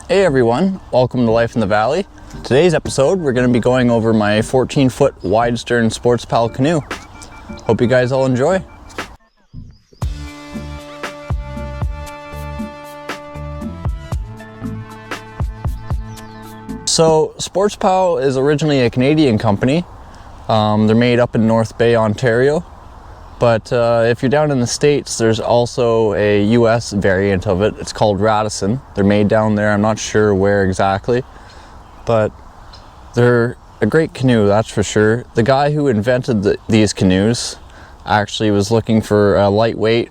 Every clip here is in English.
Hey everyone, welcome to Life in the Valley. Today's episode we're going to be going over my 14-foot wide stern Sports Pal canoe. Hope you guys all enjoy. So Sports Pal is originally a Canadian company. They're made up in North Bay, Ontario. But if you're down in the States, there's also a US variant of it. It's called Radisson. They're made down there. I'm not sure where exactly, but they're a great canoe, that's for sure. The guy who invented these canoes actually was looking for a lightweight,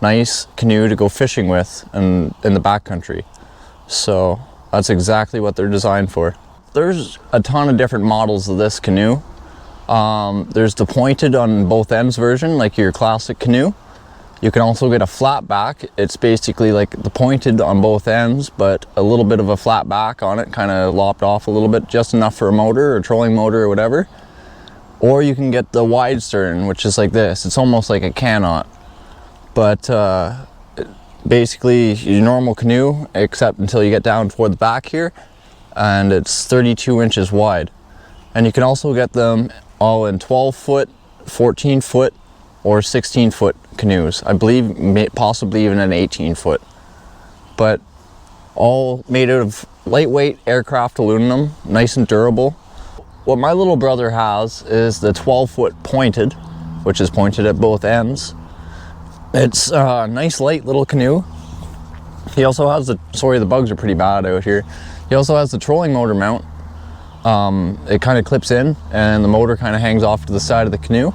nice canoe to go fishing with in the backcountry. So that's exactly what they're designed for. There's a ton of different models of this canoe. There's the pointed on both ends version, like your classic canoe. You can also get a flat back. It's basically like the pointed on both ends, but a little bit of a flat back on it, kind of lopped off a little bit, just enough for a motor or trolling motor or whatever. Or you can get the wide stern, which is like this. It's almost like a canoe, but basically your normal canoe, except until you get down toward the back here, and it's 32 inches wide. And you can also get them all in 12-foot, 14-foot, or 16-foot canoes. I believe possibly even an 18-foot. But all made out of lightweight aircraft aluminum, nice and durable. What my little brother has is the 12-foot pointed, which is pointed at both ends. It's a nice light little canoe. He also has the bugs are pretty bad out here. He also has the trolling motor mount. It kind of clips in and the motor kind of hangs off to the side of the canoe,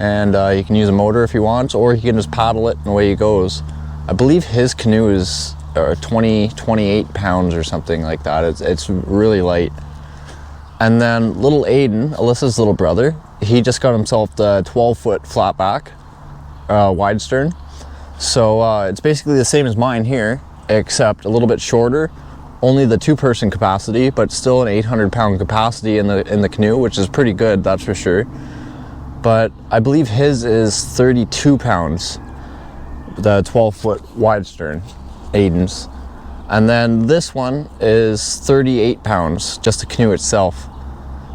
and you can use a motor if you want, or you can just paddle it and away he goes. I believe his canoe is 28 pounds or something like that. It's really light. And then little Aiden, Alyssa's little brother, he just got himself the 12-foot flatback wide stern. So it's basically the same as mine here, except a little bit shorter. Only the two-person capacity, but still an 800-pound capacity in the canoe, which is pretty good, that's for sure. But I believe his is 32 pounds, the 12-foot wide stern, Aiden's. And then this one is 38 pounds, just the canoe itself,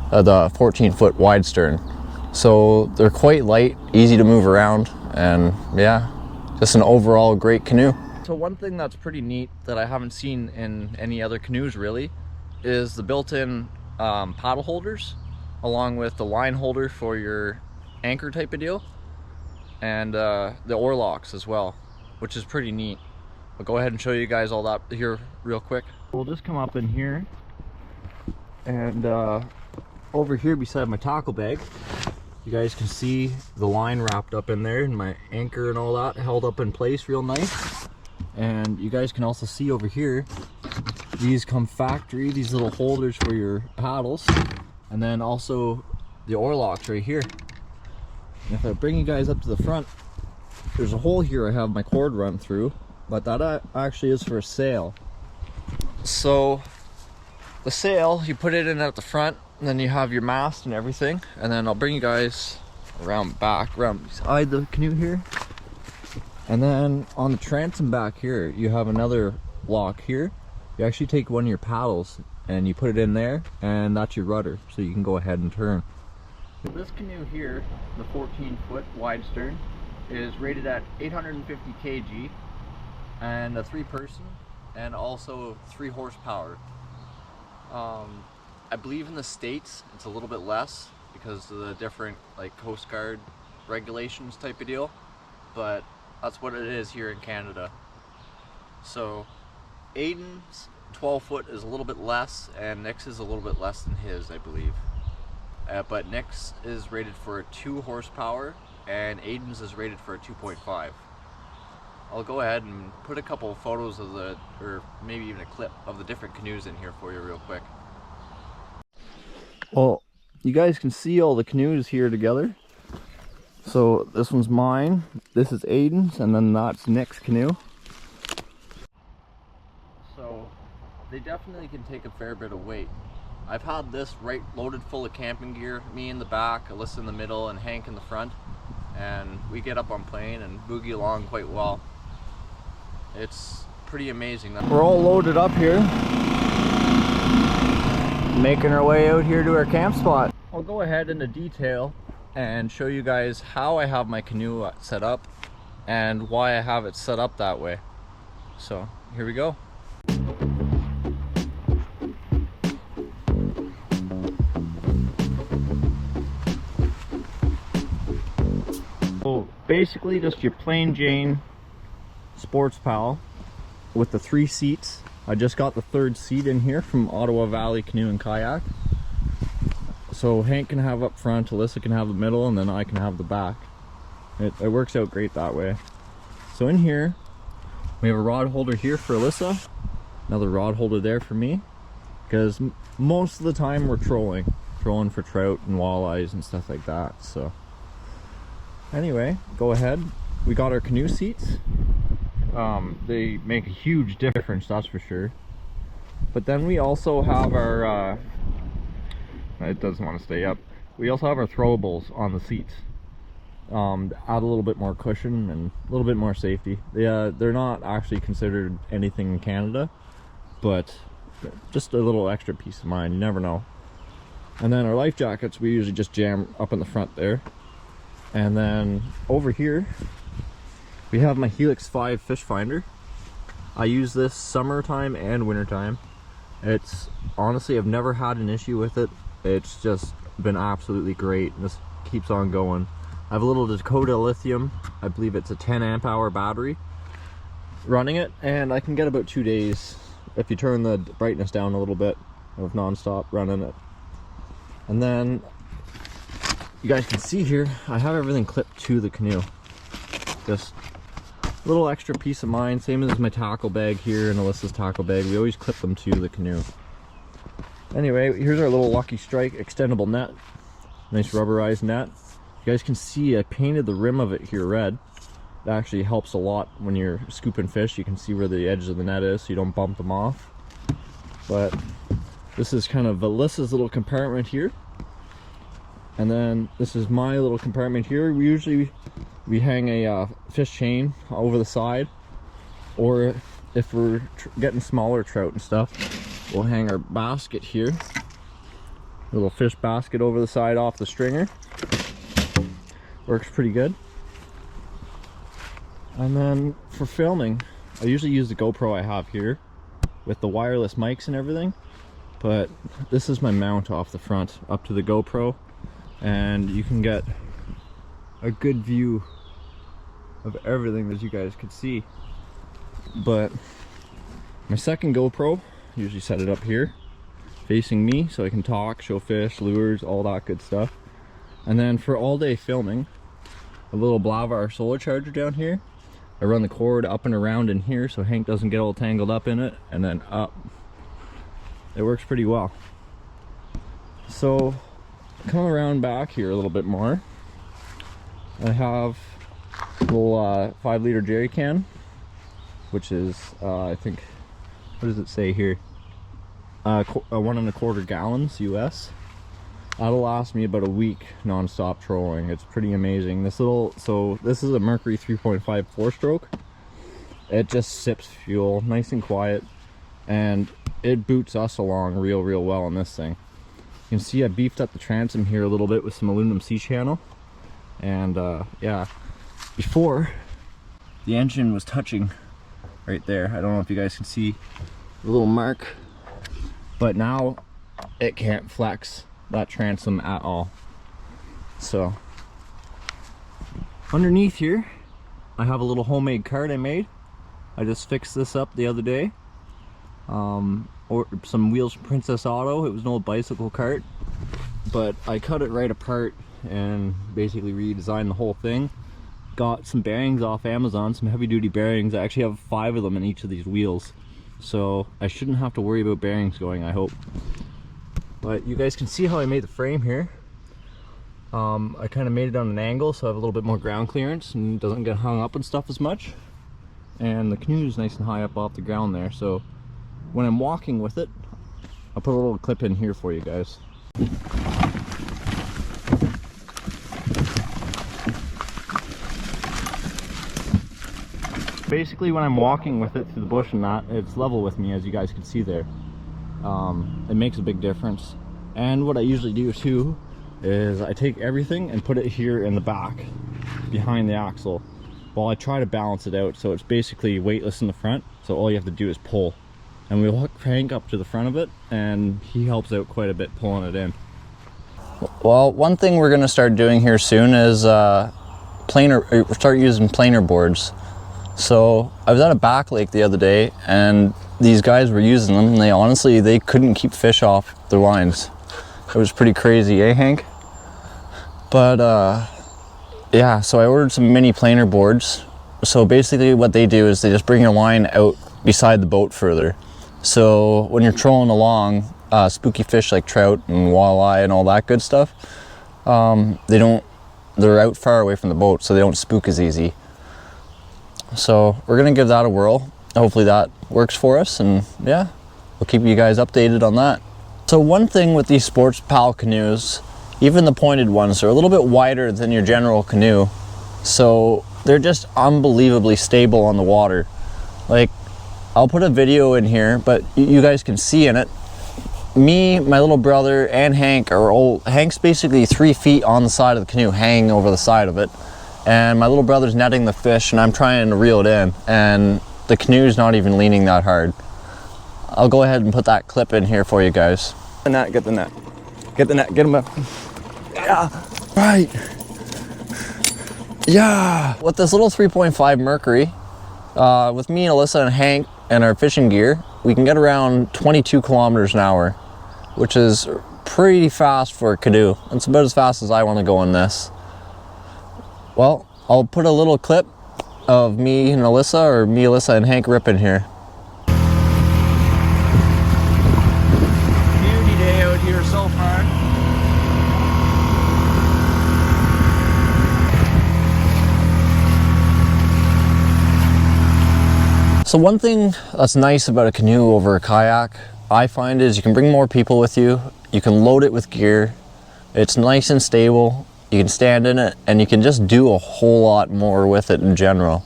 the 14-foot wide stern. So they're quite light, easy to move around, and yeah, just an overall great canoe. So one thing that's pretty neat that I haven't seen in any other canoes really is the built-in paddle holders, along with the line holder for your anchor type of deal, and the oar locks as well, which is pretty neat. I'll go ahead and show you guys all that here real quick. We'll just come up in here, and over here beside my tackle bag, you guys can see the line wrapped up in there and my anchor and all that held up in place real nice. And you guys can also see over here, these come factory, these little holders for your paddles, and then also the oar locks right here. And if I bring you guys up to the front, there's a hole here I have my cord run through, but that actually is for a sail. So the sail, you put it in at the front, and then you have your mast and everything, and then I'll bring you guys around beside the canoe here. And then on the transom back here, you have another lock here. You actually take one of your paddles and you put it in there, and that's your rudder, so you can go ahead and turn. This canoe here, the 14-foot wide stern, is rated at 850 kg and a 3-person and also 3 horsepower. I believe in the States it's a little bit less because of the different like Coast Guard regulations type of deal, but that's what it is here in Canada. So Aiden's 12-foot is a little bit less, and Nick's is a little bit less than his, I believe. But Nick's is rated for a 2 horsepower and Aiden's is rated for a 2.5. I'll go ahead and put a couple of photos of or maybe even a clip of the different canoes in here for you real quick. Well, you guys can see all the canoes here together. So this one's mine, this is Aiden's, and then that's Nick's canoe. So they definitely can take a fair bit of weight. I've had this right loaded full of camping gear, me in the back, Alyssa in the middle, and Hank in the front, and we get up on plane and boogie along quite well. It's pretty amazing. We're all loaded up here, making our way out here to our camp spot. I'll go ahead into detail and show you guys how I have my canoe set up and why I have it set up that way. So here we go. So basically just your plain Jane sports pal with the 3 seats. I just got the 3rd seat in here from Ottawa Valley Canoe and Kayak. So Hank can have up front, Alyssa can have the middle, and then I can have the back. It works out great that way. So in here, we have a rod holder here for Alyssa, another rod holder there for me, because most of the time we're trolling for trout and walleyes and stuff like that. So anyway, go ahead. We got our canoe seats. They make a huge difference, that's for sure. But then we also have our it doesn't want to stay up. We also have our throwables on the seats. Add a little bit more cushion and a little bit more safety. They're not actually considered anything in Canada, but just a little extra peace of mind, you never know. And then our life jackets, we usually just jam up in the front there. And then over here, we have my Helix 5 fish finder. I use this summertime and wintertime. It's honestly, I've never had an issue with it. It's just been absolutely great. This keeps on going. I have a little Dakota lithium. I believe it's a 10 amp hour battery running it, and I can get about 2 days if you turn the brightness down a little bit of non-stop running it. And then you guys can see here, I have everything clipped to the canoe. Just a little extra peace of mind, same as my tackle bag here and Alyssa's tackle bag. We always clip them to the canoe. Anyway, here's our little Lucky Strike extendable net. Nice rubberized net. You guys can see I painted the rim of it here red. It actually helps a lot when you're scooping fish. You can see where the edge of the net is so you don't bump them off. But this is kind of Alyssa's little compartment here. And then this is my little compartment here. We hang a fish chain over the side, or if we're getting smaller trout and stuff, we'll hang our basket here. A little fish basket over the side off the stringer. Works pretty good. And then for filming, I usually use the GoPro I have here with the wireless mics and everything, but this is my mount off the front up to the GoPro, and you can get a good view of everything that you guys could see. But my second GoPro, usually set it up here facing me so I can talk, show fish, lures, all that good stuff. And then for all day filming, a little Blavar solar charger down here. I run the cord up and around in here so Hank doesn't get all tangled up in it, and then up. It works pretty well. So come around back here a little bit more. I have a little 5 liter jerry can, which is I think, what does it say here? 1 1/4 gallons US. That'll last me about a week non-stop trolling. It's pretty amazing. This is a Mercury 3.5 4-stroke. It just sips fuel nice and quiet, and it boots us along real well on this thing. You can see I beefed up the transom here a little bit with some aluminum C-channel, and yeah, before the engine was touching right there. I don't know if you guys can see the little mark, but now it can't flex that transom at all. So underneath here I have a little homemade cart I made. I just fixed this up the other day, or some wheels from Princess Auto. It was an old bicycle cart, but I cut it right apart and basically redesigned the whole thing. Got some bearings off Amazon, some heavy duty bearings. I actually have 5 of them in each of these wheels, so I shouldn't have to worry about bearings going, I hope. But you guys can see how I made the frame here. I kind of made it on an angle so I have a little bit more ground clearance and it doesn't get hung up and stuff as much. And the canoe is nice and high up off the ground there, so when I'm walking with it, I'll put a little clip in here for you guys. Basically, when I'm walking with it through the bush and that, it's level with me, as you guys can see there. It makes a big difference. And what I usually do too is I take everything and put it here in the back behind the axle while I try to balance it out, so it's basically weightless in the front, so all you have to do is pull. And we'll hook Hank up to the front of it, and he helps out quite a bit pulling it in. Well, one thing we're going to start doing here soon is start using planer boards. So I was at a back lake the other day, and these guys were using them, and they couldn't keep fish off their lines. It was pretty crazy, eh, Hank? But yeah, so I ordered some mini planer boards. So basically what they do is they just bring your line out beside the boat further. So when you're trolling along, spooky fish like trout and walleye and all that good stuff, they're out far away from the boat, so they don't spook as easy. So we're gonna give that a whirl. Hopefully that works for us, and yeah, we'll keep you guys updated on that. So one thing with these Sports Pal canoes, even the pointed ones, are a little bit wider than your general canoe, so they're just unbelievably stable on the water. Like, I'll put a video in here, but you guys can see in it, me, my little brother, and Hank are all, Hank's basically 3 feet on the side of the canoe, hanging over the side of it, and my little brother's netting the fish, and I'm trying to reel it in, and the canoe's not even leaning that hard. I'll go ahead and put that clip in here for you guys. Get the net, get the net. Get the net, get him up. Yeah, right. Yeah. With this little 3.5 Mercury, with me and Alyssa and Hank and our fishing gear, we can get around 22 kilometers an hour, which is pretty fast for a canoe. It's about as fast as I want to go in this. Well, I'll put a little clip of me and Alyssa, or me, Alyssa, and Hank ripping here. Beauty day out here so far. So one thing that's nice about a canoe over a kayak, I find, is you can bring more people with you. You can load it with gear. It's nice and stable. You can stand in it, and you can just do a whole lot more with it in general.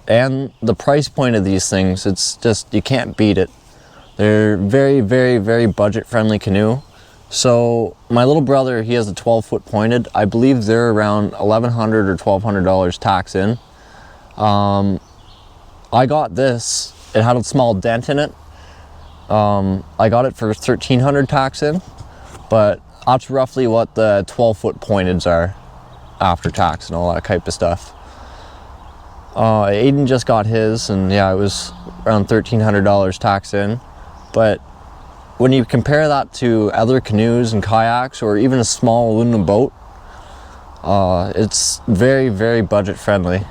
And the price point of these things, it's just, you can't beat it. They're very, very, very budget friendly canoe. So my little brother, he has a 12-foot pointed. I believe they're around $1,100 or $1,200 tax in. I got this, it had a small dent in it. I got it for $1,300 tax in, but that's roughly what the 12-foot pointeds are after tax and all that type of stuff. Aiden just got his, and yeah, it was around $1,300 tax in. But when you compare that to other canoes and kayaks, or even a small aluminum boat, it's very, very budget friendly.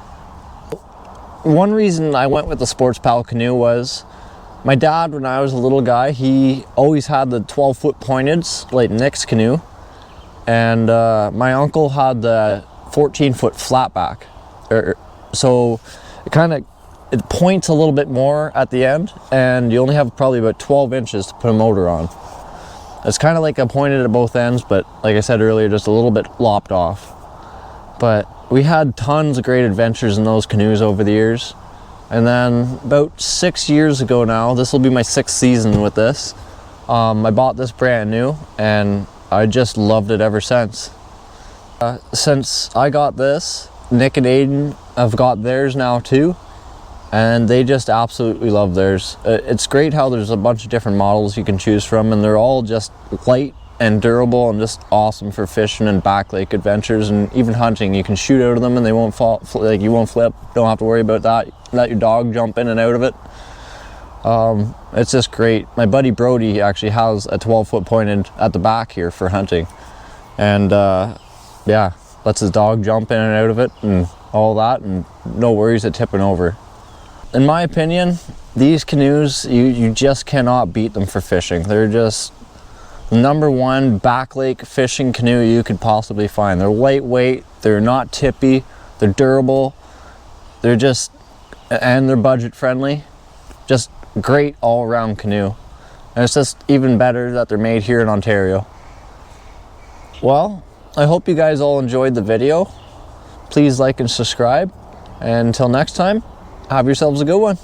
One reason I went with the Sports Pal canoe was my dad, when I was a little guy, he always had the 12-foot pointeds, like Nick's canoe, and my uncle had the 14-foot flatback. So it points a little bit more at the end, and you only have probably about 12 inches to put a motor on. It's kind of like a pointed at both ends, but like I said earlier, just a little bit lopped off. But we had tons of great adventures in those canoes over the years. And then about 6 years ago now, this will be my 6th season with this, I bought this brand new, and I just loved it ever since. Since I got this, Nick and Aiden have got theirs now too, and they just absolutely love theirs. It's great how there's a bunch of different models you can choose from, and they're all just light and durable and just awesome for fishing and back lake adventures, and even hunting. You can shoot out of them and they won't fall, like you won't flip. Don't have to worry about that. Let your dog jump in and out of it. It's just great. My buddy Brody actually has a 12-foot pointed at the back here for hunting, and yeah, lets his dog jump in and out of it and all that, and no worries at tipping over. In my opinion, these canoes, you just cannot beat them for fishing. They're just #1 back lake fishing canoe you could possibly find. They're lightweight, they're not tippy, they're durable, they're just, and they're budget friendly. Just great all-around canoe. And it's just even better that they're made here in Ontario. Well, I hope you guys all enjoyed the video. Please like and subscribe, And until next time, have yourselves a good one.